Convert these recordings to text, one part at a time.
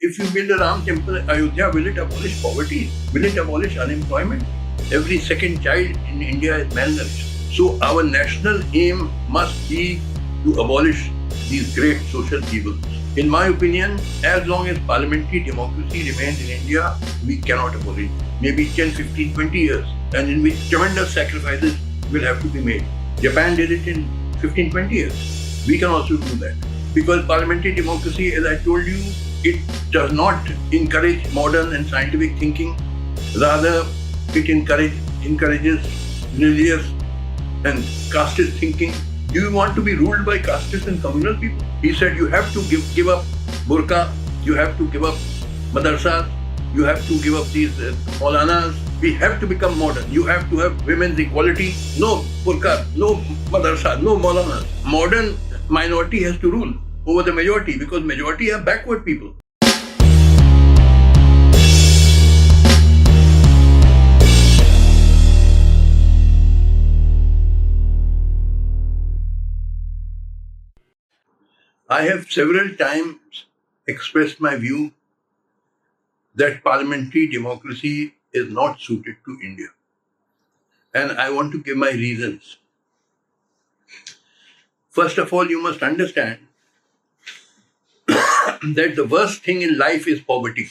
if you build a Ram temple in Ayodhya, will it abolish poverty? Will it abolish unemployment? Every second child in India is malnourished. So our national aim must be to abolish these great social evils. In my opinion, as long as parliamentary democracy remains in India, we cannot abolish it. Maybe 10, 15, 20 years, and in which tremendous sacrifices will have to be made. Japan did it in 15, 20 years. We can also do that. Because parliamentary democracy, as I told you, it does not encourage modern and scientific thinking. Rather, it encourages religious and casteist thinking. Do you want to be ruled by casteist and communal people? He said you have to give up burqa, you have to give up madrasas, you have to give up these maulanas. We have to become modern. You have to have women's equality. No burqa, no madrasa, no maulanas. Modern minority has to rule over the majority because majority are backward people. I have several times expressed my view that parliamentary democracy is not suited to India. And I want to give my reasons. First of all, you must understand that the worst thing in life is poverty.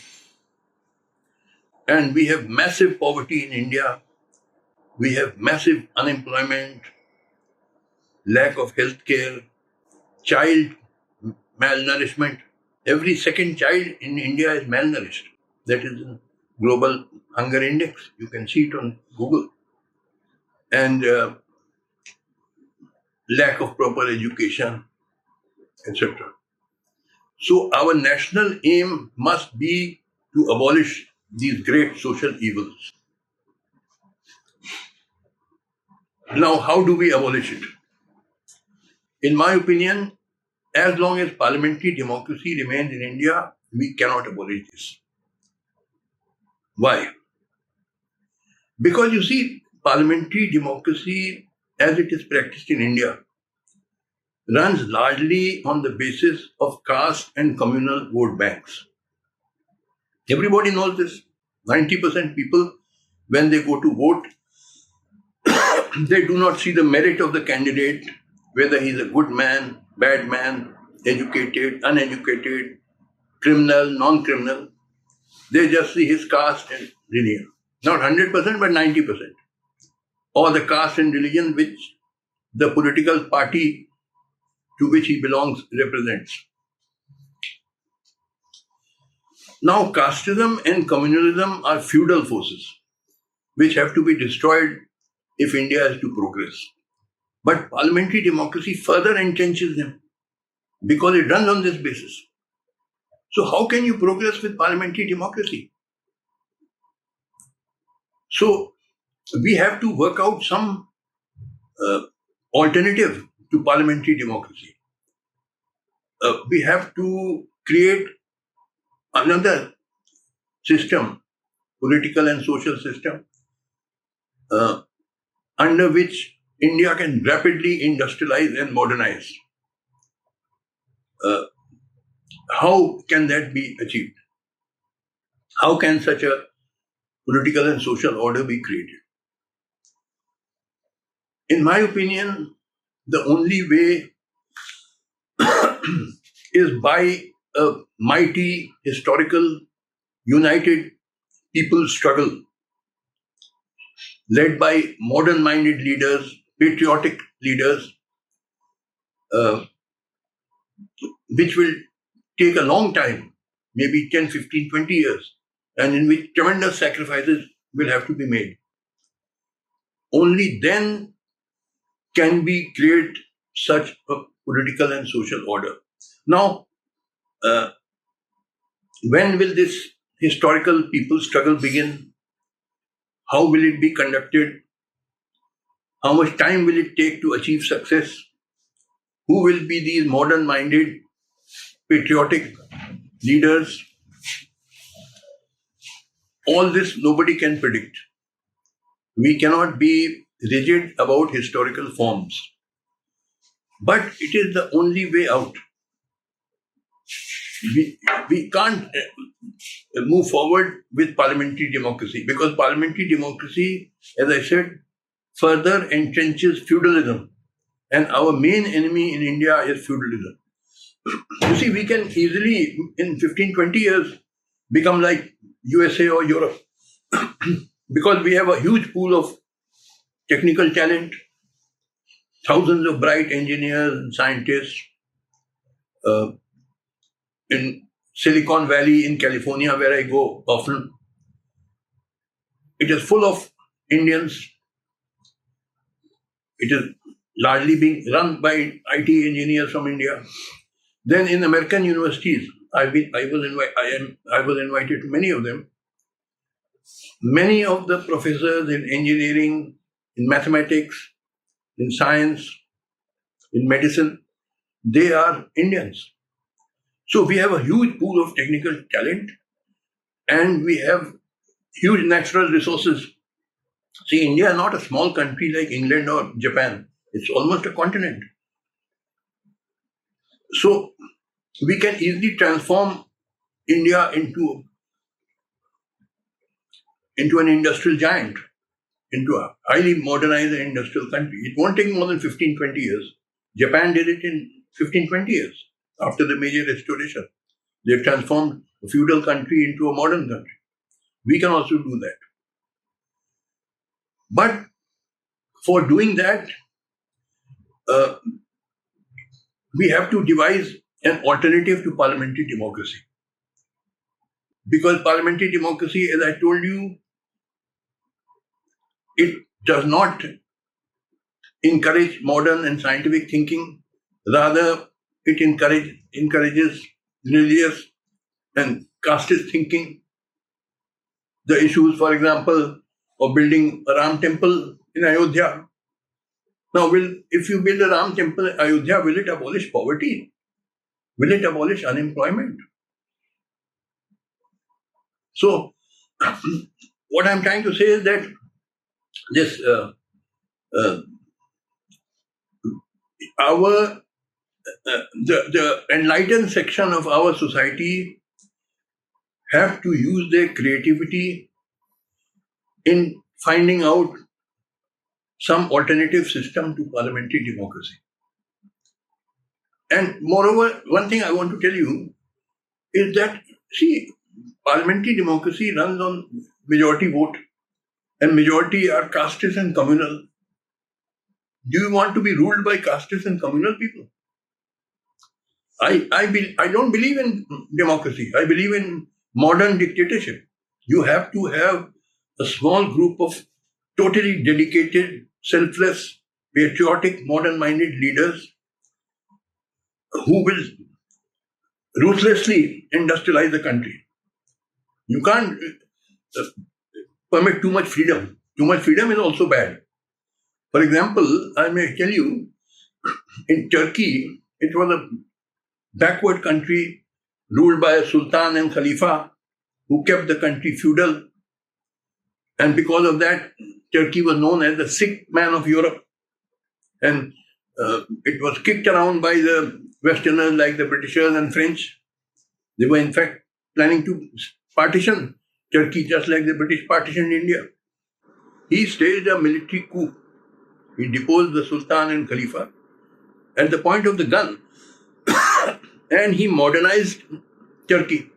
And we have massive poverty in India. We have massive unemployment, lack of health care, child malnourishment. Every second child in India is malnourished. That is in Global Hunger Index. You can see it on Google. And lack of proper education, etc. So our national aim must be to abolish these great social evils. Now, how do we abolish it? In my opinion, as long as parliamentary democracy remains in India, we cannot abolish this. Why? Because you see, parliamentary democracy as it is practiced in India runs largely on the basis of caste and communal vote banks. Everybody knows this. 90% people, when they go to vote, they do not see the merit of the candidate, whether he's a good man, bad man, educated, uneducated, criminal, non-criminal. They just see his caste and religion. Not 100%, but 90%. Or the caste and religion which the political party to which he belongs represents. Now, casteism and communalism are feudal forces which have to be destroyed if India is to progress. But parliamentary democracy further entrenches them because it runs on this basis. So how can you progress with parliamentary democracy? So we have to work out some alternative to parliamentary democracy. We have to create another system, political and social system, under which India can rapidly industrialize and modernize. How can that be achieved? How can such a political and social order be created? In my opinion, the only way is by a mighty, historical, united people's struggle led by modern-minded leaders, patriotic leaders, which will take a long time, maybe 10, 15, 20 years, and in which tremendous sacrifices will have to be made. Only then can we create such a political and social order. Now, when will this historical people's struggle begin? How will it be conducted? How much time will it take to achieve success? Who will be these modern-minded, patriotic leaders? All this nobody can predict. We cannot be rigid about historical forms. But it is the only way out. we can't move forward with parliamentary democracy, because parliamentary democracy, as I said, further entrenches feudalism. And our main enemy in India is feudalism. You see, we can easily, in 15, 20 years, become like USA or Europe because we have a huge pool of technical talent, thousands of bright engineers and scientists. In Silicon Valley in California, where I go often, it is full of Indians. It is largely being run by IT engineers from India. Then in American universities, I was invited to many of them. Many of the professors in engineering, in mathematics, in science, in medicine, they are Indians. So we have a huge pool of technical talent and we have huge natural resources. See, India is not a small country like England or Japan. It's almost a continent. So we can easily transform India into an industrial giant, into a highly modernized industrial country. It won't take more than 15, 20 years. Japan did it in 15, 20 years after the major restoration. They transformed a feudal country into a modern country. We can also do that. But for doing that, we have to devise an alternative to parliamentary democracy. Because parliamentary democracy, as I told you, it does not encourage modern and scientific thinking. Rather, it encourages religious and casteist thinking. The issues, for example, of building a Ram temple in Ayodhya. Now, if you build a Ram temple in Ayodhya, will it abolish poverty? Will it abolish unemployment? So, what I'm trying to say is that this the enlightened section of our society have to use their creativity in finding out some alternative system to parliamentary democracy. And moreover, one thing I want to tell you is that, see, parliamentary democracy runs on majority vote, and majority are casteist and communal. Do you want to be ruled by casteist and communal people? I don't believe in democracy. I believe in modern dictatorship. You have to have a small group of totally dedicated, selfless, patriotic, modern-minded leaders who will ruthlessly industrialize the country. You can't permit too much freedom. Too much freedom is also bad. For example, I may tell you, in Turkey, it was a backward country ruled by a sultan and khalifa who kept the country feudal. And because of that, Turkey was known as the sick man of Europe. And it was kicked around by the Westerners like the Britishers and French. They were in fact planning to partition Turkey just like the British partitioned India. He staged a military coup. He deposed the Sultan and Khalifa at the point of the gun. And he modernized Turkey.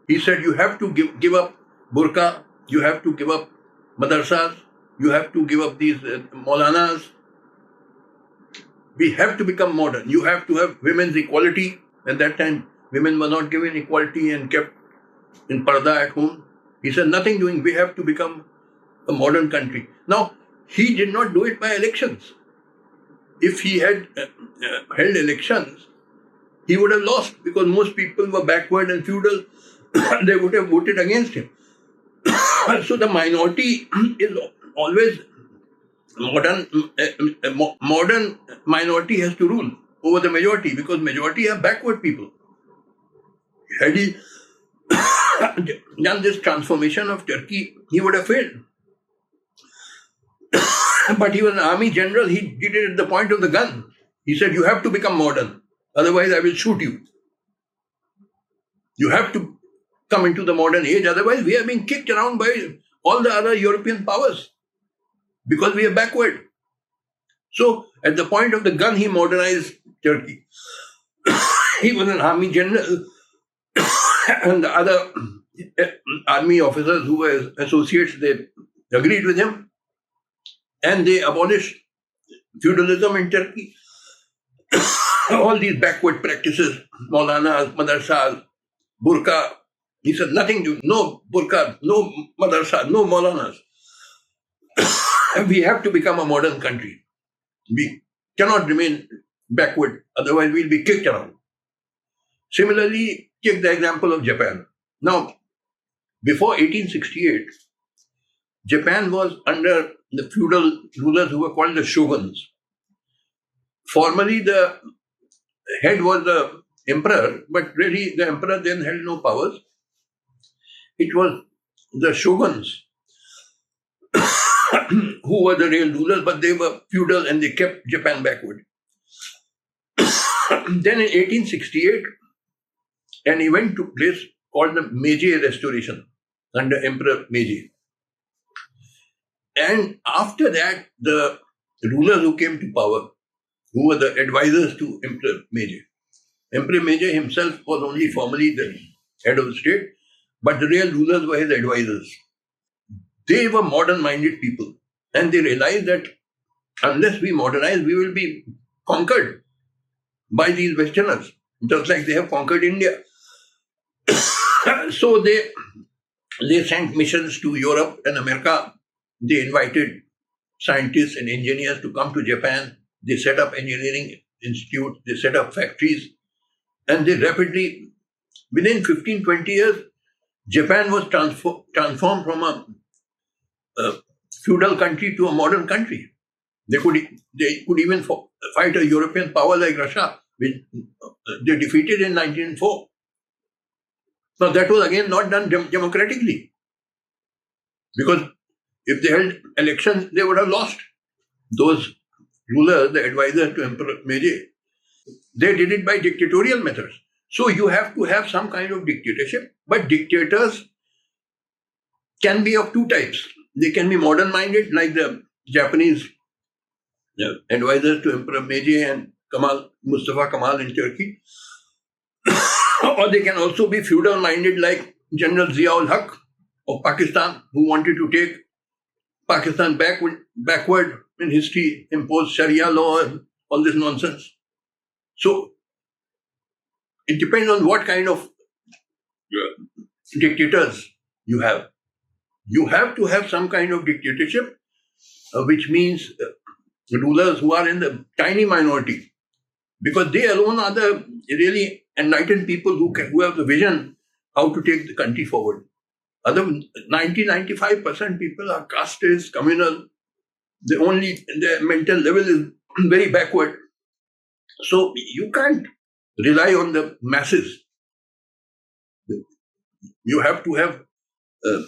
He said, you have to give up burqa, you have to give up madrasas, you have to give up these maulanas. We have to become modern. You have to have women's equality. At that time, women were not given equality and kept in parda at home. He said, nothing doing. We have to become a modern country. Now, he did not do it by elections. If he had held elections, he would have lost because most people were backward and feudal. They would have voted against him. So the minority is always modern minority has to rule over the majority because majority are backward people. Had he done this transformation of Turkey, he would have failed. But he was an army general. He did it at the point of the gun. He said, you have to become modern. Otherwise, I will shoot you. You have to come into the modern age. Otherwise, we are being kicked around by all the other European powers because we are backward. So, at the point of the gun, he modernized Turkey. He was an army general, and the other army officers who were associates, they agreed with him, and they abolished feudalism in Turkey. All these backward practices, Maulanas, madrasas, burqa. He said nothing, no burqa, no madrasa, no Maulanas. We have to become a modern country. We cannot remain backward, otherwise we'll be kicked around. Similarly, take the example of Japan. Now, before 1868, Japan was under the feudal rulers who were called the shoguns. Formally, the head was the emperor, but really the emperor then held no powers. It was the shoguns who were the real rulers, but they were feudal and they kept Japan backward. Then in 1868, an event took place called the Meiji Restoration under Emperor Meiji. And after that, the rulers who came to power, who were the advisors to Emperor Meiji himself was only formally the head of the state, but the real rulers were his advisors. They were modern-minded people, and they realized that unless we modernize, we will be conquered by these Westerners, just like they have conquered India. So they sent missions to Europe and America. They invited scientists and engineers to come to Japan. They set up engineering institutes, they set up factories, and they rapidly, within 15-20 years, Japan was transformed from a feudal country to a modern country. They could even fight a European power like Russia, which they defeated in 1904. Now that was again not done democratically, because if they held elections, they would have lost. Those rulers, the advisors to Emperor Meiji, they did it by dictatorial methods. So you have to have some kind of dictatorship, but dictators can be of two types. They can be modern-minded, like the Japanese advisors to Emperor Meiji and Mustafa Kemal in Turkey. Or they can also be feudal-minded, like General Zia-ul-Haq of Pakistan, who wanted to take Pakistan backward in history, impose Sharia law and all this nonsense. So it depends on what kind of dictators you have. You have to have some kind of dictatorship, which means rulers who are in the tiny minority, because they alone are the really enlightened people who have the vision how to take the country forward. Other 90-95% people are casteist, communal. Their mental level is very backward. So you can't rely on the masses. You have to have a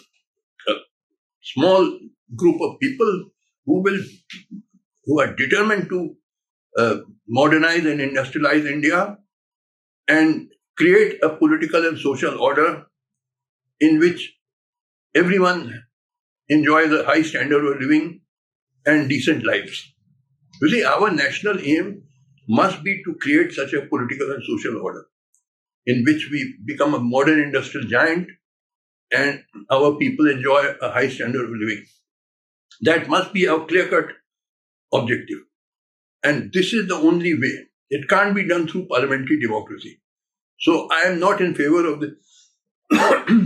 small group of people who are determined to modernize and industrialize India and create a political and social order in which everyone enjoys a high standard of living and decent lives. You see, our national aim must be to create such a political and social order in which we become a modern industrial giant and our people enjoy a high standard of living. That must be our clear-cut objective. And this is the only way. It can't be done through parliamentary democracy. So I am not in favor of the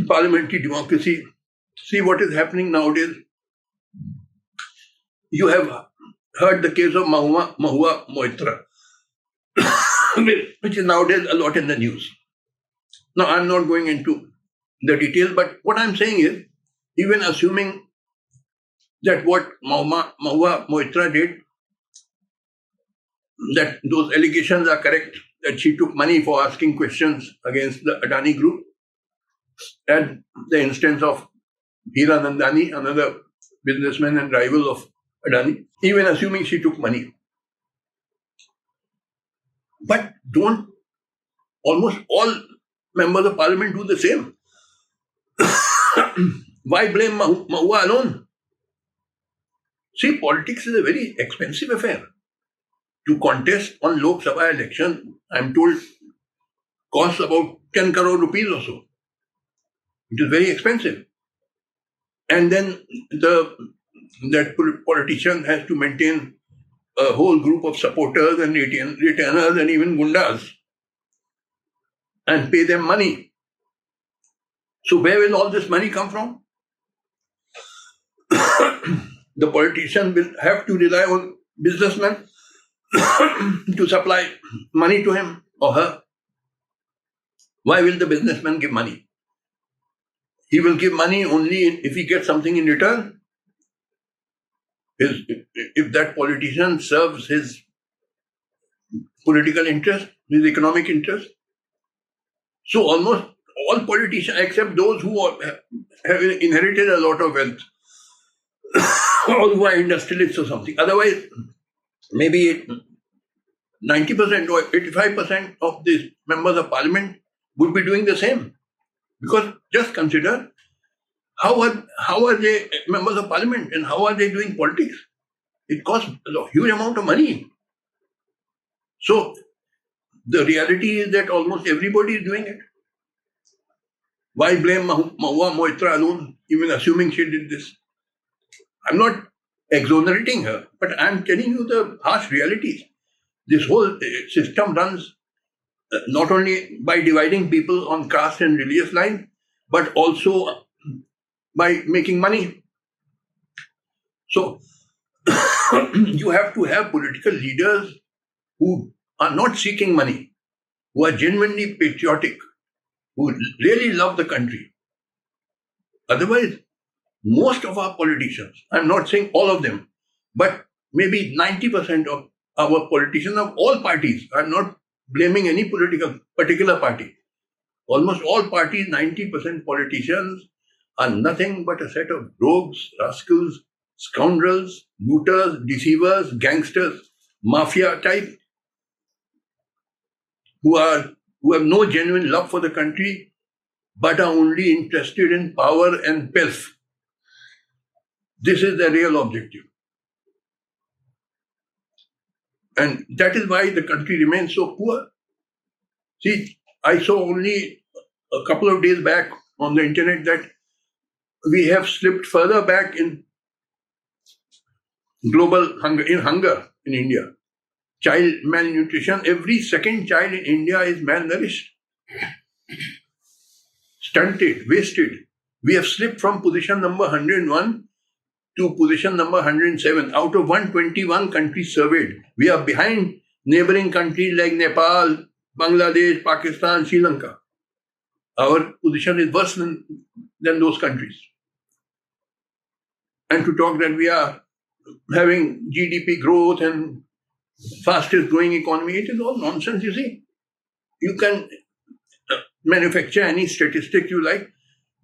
parliamentary democracy. See what is happening nowadays. You have heard the case of Mahua Moitra, which is nowadays a lot in the news. Now, I'm not going into the details, but what I'm saying is, even assuming that what Mahua Moitra did, that those allegations are correct, that she took money for asking questions against the Adani group, and the instance of Hiranandani, another businessman and rival of Adani, even assuming she took money. But almost all members of parliament do the same. Why blame Mahua alone? See, politics is a very expensive affair. To contest on Lok Sabha election, I'm told, costs about 10 crore rupees or so. It is very expensive. And then that politician has to maintain a whole group of supporters and retainers and even gundas and pay them money. So where will all this money come from? The politician will have to rely on businessmen to supply money to him or her. Why will the businessman give money? He will give money only if he gets something in return. If that politician serves his political interest, his economic interest. So almost all politicians, except those who have inherited a lot of wealth, or who are industrialists or something. Otherwise, maybe 90% or 85% of these members of parliament would be doing the same. Because just consider how are they members of parliament and how are they doing politics? It costs a huge amount of money. So the reality is that almost everybody is doing it. Why blame Mahua Moitra alone, even assuming she did this? I'm not exonerating her, but I'm telling you the harsh realities. This whole system runs not only by dividing people on caste and religious lines, but also by making money. So you have to have political leaders who are not seeking money, who are genuinely patriotic, who really love the country. Otherwise, most of our politicians, I'm not saying all of them, but maybe 90% of our politicians of all parties, I'm not blaming any particular party. Almost all parties, 90% politicians are nothing but a set of rogues, rascals, scoundrels, looters, deceivers, gangsters, mafia type, who have no genuine love for the country, but are only interested in power and pelf. This is the real objective. And that is why the country remains so poor. See, I saw only a couple of days back on the internet that we have slipped further back in global hunger in India. Child malnutrition, every second child in India is malnourished, stunted, wasted. We have slipped from position number 101 to position number 107 out of 121 countries surveyed. We are behind neighboring countries like Nepal, Bangladesh, Pakistan, Sri Lanka. Our position is worse than those countries. And to talk that we are having GDP growth and fastest growing economy, it is all nonsense, you see. You can manufacture any statistic you like,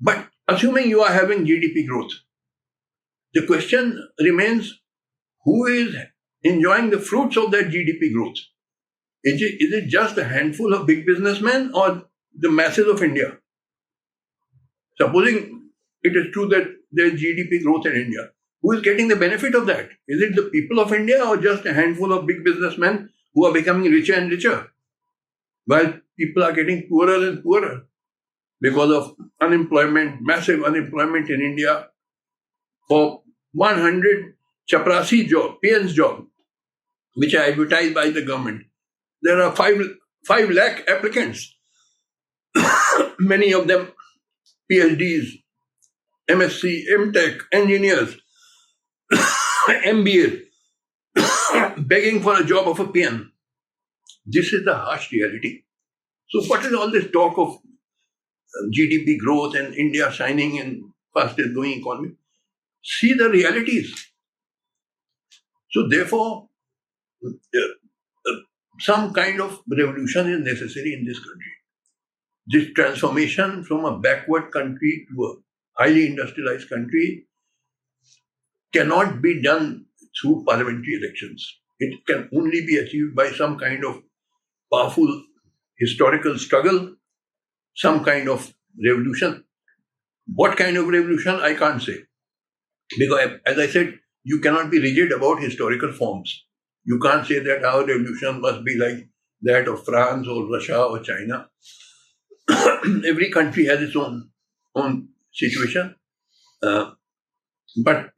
but assuming you are having GDP growth, the question remains, who is enjoying the fruits of that GDP growth? Is it just a handful of big businessmen or the masses of India? Supposing it is true that there is GDP growth in India, who is getting the benefit of that? Is it the people of India or just a handful of big businessmen who are becoming richer and richer? While people are getting poorer and poorer because of unemployment, massive unemployment in India. For 100 chaprasi job, PN's job, which are advertised by the government, there are 5 lakh applicants. Many of them PhDs, MSc, MTech, engineers, MBA, begging for a job of a PN. This is the harsh reality. So what is all this talk of GDP growth and India shining in fastest growing economy? See the realities. So therefore, some kind of revolution is necessary in this country. This transformation from a backward country to a highly industrialized country cannot be done through parliamentary elections. It can only be achieved by some kind of powerful historical struggle some kind of revolution. What kind of revolution, I can't say. Because, as I said, you cannot be rigid about historical forms. You can't say that our revolution must be like that of France or Russia or China. Every country has its own situation. But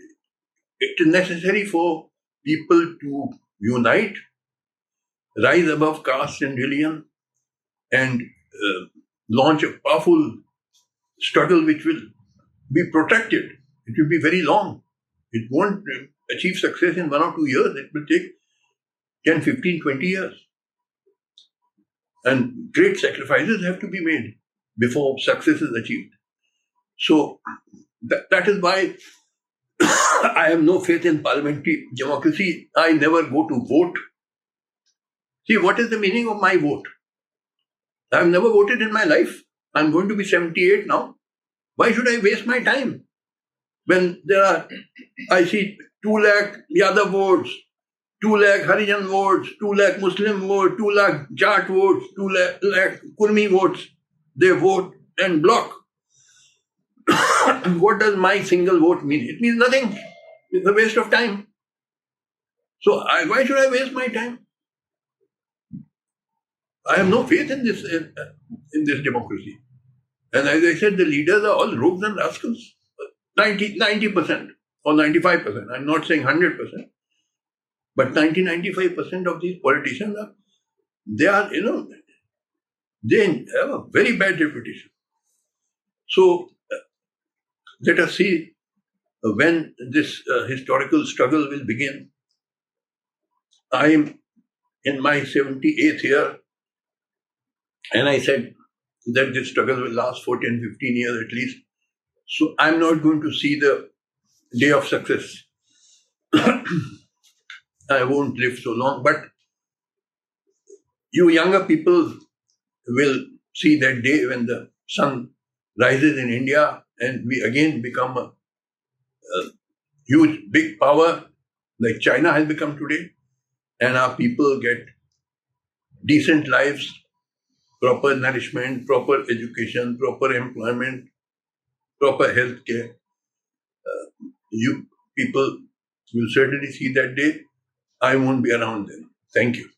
it is necessary for people to unite, rise above caste and religion, and launch a powerful struggle which will be protracted. It will be very long. It won't achieve success in 1 or 2 years. It will take 10, 15, 20 years. And great sacrifices have to be made before success is achieved. So that is why I have no faith in parliamentary democracy. I never go to vote. See, what is the meaning of my vote? I have never voted in my life. I'm going to be 78 now. Why should I waste my time? When I see 2 lakh Yadav votes, 2 lakh Harijan votes, 2 lakh Muslim votes, 2 lakh Jat votes, 2 lakh Kurmi votes, they vote en bloc. What does my single vote mean? It means nothing. It's a waste of time. So why should I waste my time? I have no faith in this democracy. And as I said, the leaders are all rogues and rascals. 90% or 95%. I'm not saying 100%. But 95% of these politicians they have a very bad reputation. So let us see when this historical struggle will begin. I am in my 78th year, and I said that this struggle will last for 10, 15 years at least. So I'm not going to see the day of success. I won't live so long, but you younger people will see that day when the sun rises in India and we again become a huge, big power like China has become today, and our people get decent lives, proper nourishment, proper education, proper employment, proper health care. You people will certainly see that day. I won't be around then. Thank you.